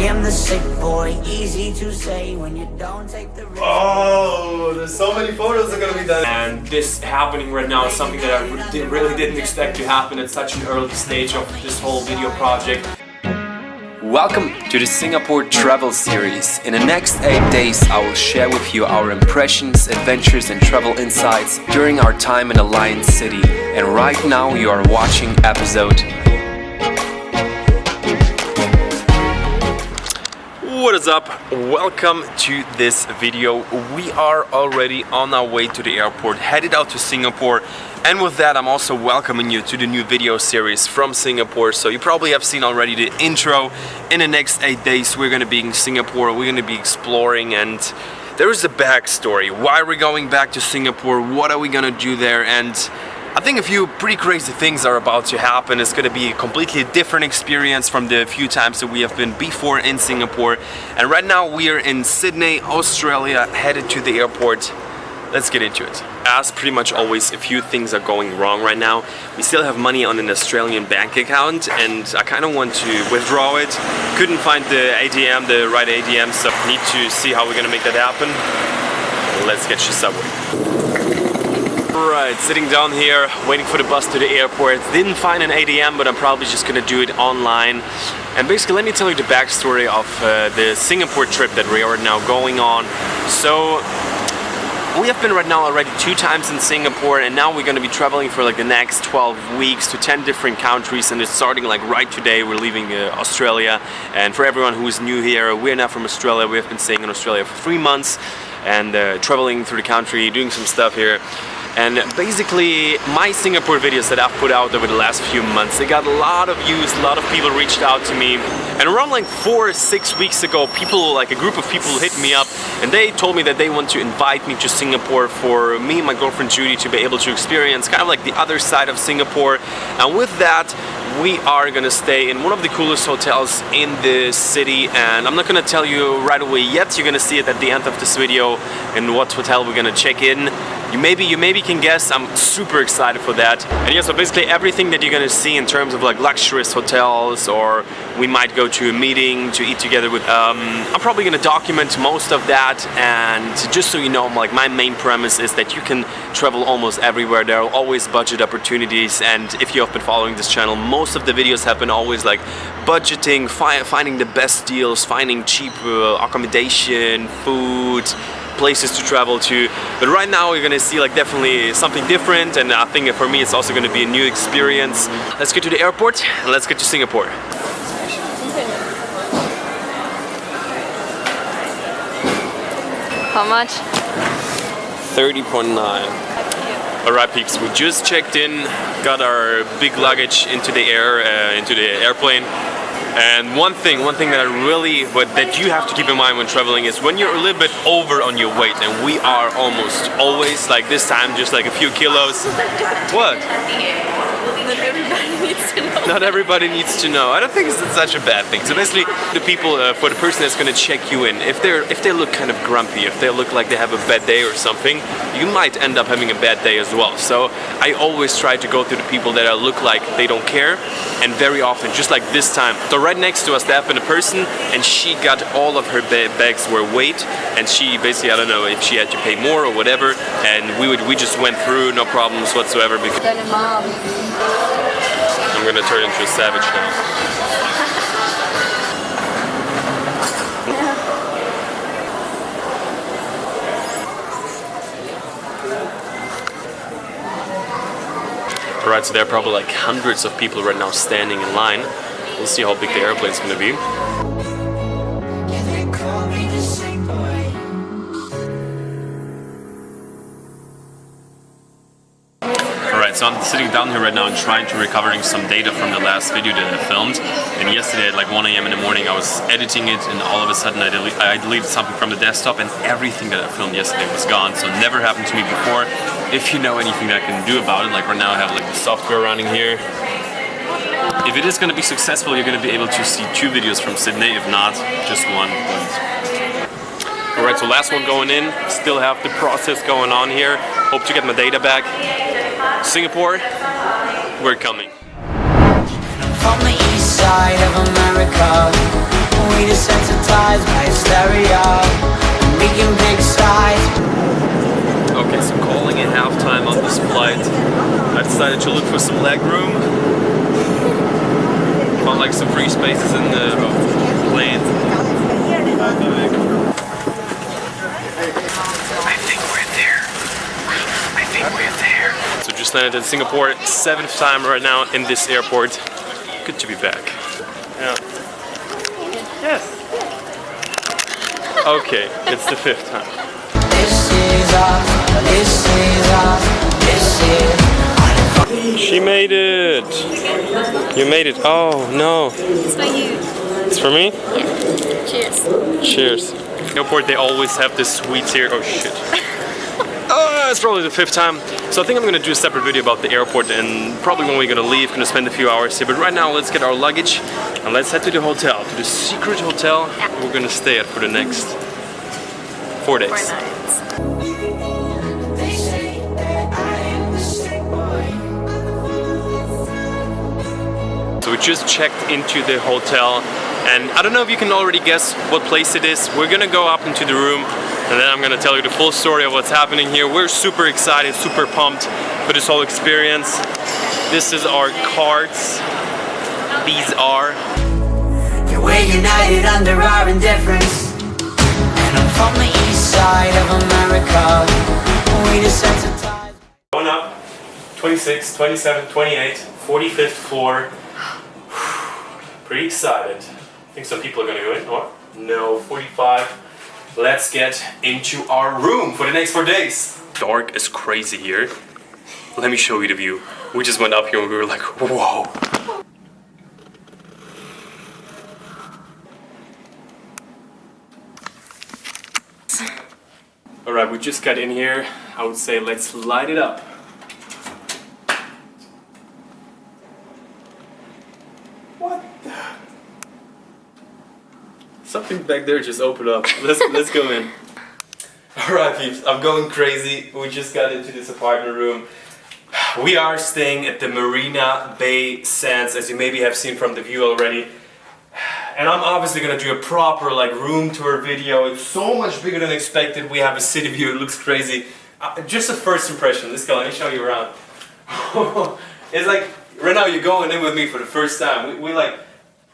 am the sick boy, easy to say when you don't take the risk. Oh, there's so many photos that are gonna be done. And this happening right now is something that I really didn't expect to happen at such an early stage of this whole video project. Welcome to the Singapore travel series. In the next 8 days I will share with you our impressions, adventures and travel insights during our time in the Lion City. And right now you are watching episode. What is up? Welcome to this video. We are already on our way to the airport, headed out to Singapore. And with that, I'm also welcoming you to the new video series from Singapore. So you probably have seen already the intro. In the next 8 days, we're gonna be in Singapore. We're gonna be exploring, and there is a backstory. Why are we going back to Singapore? What are we gonna do there? And I think a few pretty crazy things are about to happen. It's gonna be a completely different experience from the few times that we have been before in Singapore. And right now we are in Sydney, Australia, headed to the airport. Let's get into it. As pretty much always, a few things are going wrong right now. We still have money on an Australian bank account and I kind of want to withdraw it. Couldn't find the ATM, the right ATM, so need to see how we're gonna make that happen. Let's get you subway. Right, sitting down here, waiting for the bus to the airport. Didn't find an ATM, but I'm probably just gonna do it online. And basically, let me tell you the backstory of the Singapore trip that we are now going on. So, we have been right now already 2 times in Singapore, and now we're gonna be traveling for like the next 12 weeks to 10 different countries, and it's starting like right today. We're leaving Australia, and for everyone who is new here, we're not from Australia. We have been staying in Australia for 3 months and traveling through the country, doing some stuff here. And basically, my Singapore videos that I've put out over the last few months, they got a lot of views, a lot of people reached out to me. And around like 4 or 6 weeks ago, a group of people hit me up and they told me that they want to invite me to Singapore for me and my girlfriend Judy to be able to experience kind of like the other side of Singapore. And with that, we are gonna stay in one of the coolest hotels in the city, and I'm not gonna tell you right away yet. You're gonna see it at the end of this video in what hotel we're gonna check in. You maybe can guess. I'm super excited for that. And yeah, so basically everything that you're gonna see in terms of like luxurious hotels, or we might go to a meeting to eat together with, I'm probably gonna document most of that. And just so you know, like my main premise is that you can travel almost everywhere. There are always budget opportunities, and if you have been following this channel, most of the videos have been always like budgeting, finding the best deals, finding cheap accommodation, food, places to travel to. But right now you're gonna see like definitely something different, and I think for me it's also gonna be a new experience. Let's get to the airport and let's get to Singapore. How much? 30.9. Alright peeps, we just checked in, got our big luggage into the airplane. And one thing that you have to keep in mind when traveling is when you're a little bit over on your weight, and we are almost always, like this time, just like a few kilos. What? Not everybody needs to know. Not everybody needs to know. I don't think it's such a bad thing. So basically, the people, for the person that's going to check you in, if they look kind of grumpy, if they look like they have a bad day or something, you might end up having a bad day as well. So I always try to go to the people that look like they don't care, and very often, just like this time. So right next to us, there happened a person, and she got all of her bags were weight, and she basically, I don't know if she had to pay more or whatever, and we just went through, no problems whatsoever. Because I'm gonna turn into a savage now. Alright, so there are probably like hundreds of people right now standing in line. We'll see how big the airplane's gonna be. Alright, so I'm sitting down here right now and trying to recovering some data from the last video that I filmed. And yesterday at like 1 AM in the morning I was editing it, and all of a sudden I deleted something from the desktop, and everything that I filmed yesterday was gone. So it never happened to me before. If you know anything that I can do about it, like right now I have like the software running here. If it is going to be successful, you're going to be able to see 2 videos from Sydney, if not, just one. Alright, so last one going in, still have the process going on here. Hope to get my data back. Singapore, we're coming. From the east side of America, we descend hypnotized by a stereo. And we can pick sides. Okay, so calling it halftime on this flight. I decided to look for some leg room. Found like some free spaces in the plane. I think we're there. I think we're there. So just landed in Singapore, 7th time right now in this airport. Good to be back. Yeah. Yes. Okay, it's the 5th time. This is us, this is us, this is. She made it! You made it. Oh no. It's for you. It's for me? Yeah. Cheers. Cheers. Airport, they always have this sweets here. Oh shit. Oh, it's probably the 5th time. So I think I'm gonna do a separate video about the airport and probably when we're gonna leave, gonna spend a few hours here. But right now, let's get our luggage and let's head to the hotel, to the secret hotel we're gonna stay at for the next 4 days. 4 nights. They say that I am the sick boy. So we just checked into the hotel and I don't know if you can already guess what place it is. We're gonna go up into the room and then I'm gonna tell you the full story of what's happening here. We're super excited, super pumped for this whole experience. This is our cards. These are. Yeah, we're united under our indifference. And I'm from the east side of America. We desensitized. Going up, 26, 27, 28, 45th floor. Pretty excited. I think some people are gonna go in, or? No, 45. Let's get into our room for the next 4 days. Dark as crazy here. Let me show you the view. We just went up here and we were like, whoa. Alright, we just got in here. I would say let's light it up. What the? Something back there just opened up. Let's go in. Alright peeps, I'm going crazy. We just got into this apartment room. We are staying at the Marina Bay Sands, as you maybe have seen from the view already. And I'm obviously gonna do a proper like room tour video. It's so much bigger than expected. We have a city view, it looks crazy. Just a first impression, let's go, let me show you around. It's like, right now you're going in with me for the first time. We like,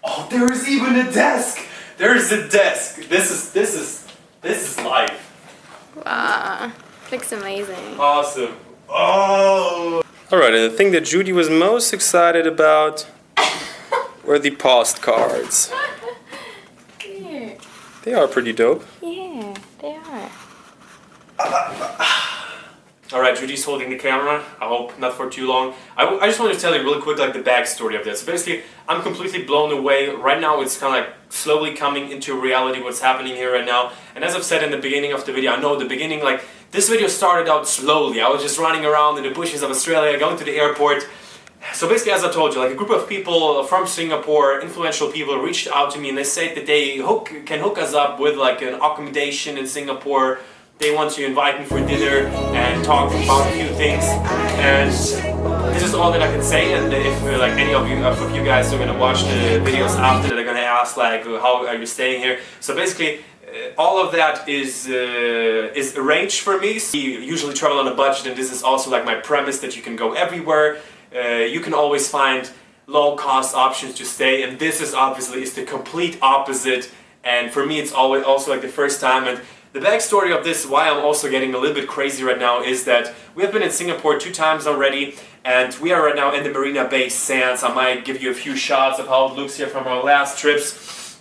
oh, there is even a desk! There is a desk! This is life. Wow. Looks amazing. Awesome. Oh! Alright, and the thing that Judy was most excited about were the postcards. Yeah. They are pretty dope. Yeah, they are. Alright, Judy's holding the camera. I hope not for too long. I just want to tell you really quick like the backstory of this. So basically, I'm completely blown away. Right now it's kind of like slowly coming into reality what's happening here right now. And as I've said in the beginning of the video, I know the beginning, like this video started out slowly. I was just running around in the bushes of Australia, going to the airport. So basically, as I told you, like a group of people from Singapore, influential people, reached out to me and they said that they can hook us up with like an accommodation in Singapore. They want to invite me for dinner and talk about a few things. And this is all that I can say. And if like any of you guys are gonna watch the videos after, they're gonna ask like, how are you staying here? So basically, all of that is arranged for me. So we usually travel on a budget, and this is also like my premise that you can go everywhere. You can always find low-cost options to stay, and this is obviously the complete opposite. And for me, it's always also like the first time. And the backstory of this, why I'm also getting a little bit crazy right now, is that we have been in Singapore 2 times already, and we are right now in the Marina Bay Sands. I might give you a few shots of how it looks here from our last trips.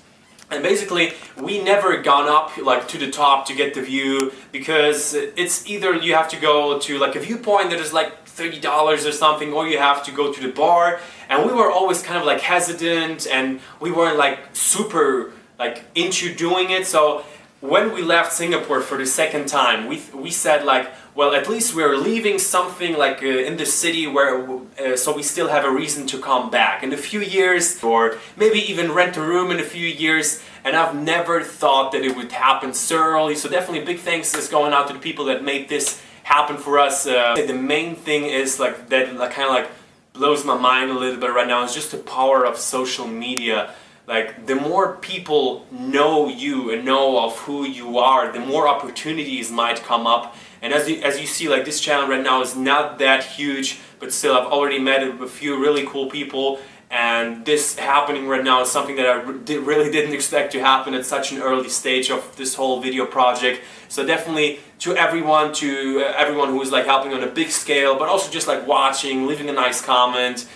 And basically, we never gone up like to the top to get the view, because it's either you have to go to like a viewpoint that is like $30 or something, or you have to go to the bar. And we were always kind of like hesitant, and we weren't like super like into doing it. So when we left Singapore for the second time, we said like, well, at least we're leaving something like in the city where so we still have a reason to come back in a few years, or maybe even rent a room in a few years. And I've never thought that it would happen so early. So definitely big thanks is going out to the people that made this happen for us. The main thing is like that kind of like blows my mind a little bit right now is just the power of social media. like the more people know you and know of who you are, the more opportunities might come up. And as you see, like this channel right now is not that huge, but still I've already met a few really cool people, and this happening right now is something that I really didn't expect to happen at such an early stage of this whole video project. So definitely to everyone who is like helping on a big scale, but also just like watching, leaving a nice comment,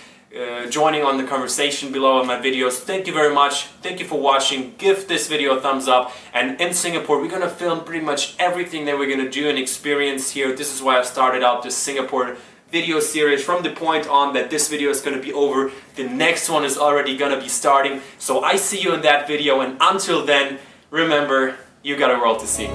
joining on the conversation below in my videos. Thank you very much. Thank you for watching. Give this video a thumbs up. And in Singapore, we're gonna film pretty much everything that we're gonna do and experience here. This is why I started out this Singapore video series. From the point on that this video is gonna be over, the next one is already gonna be starting. So I see you in that video, and until then, remember, you got a world to see.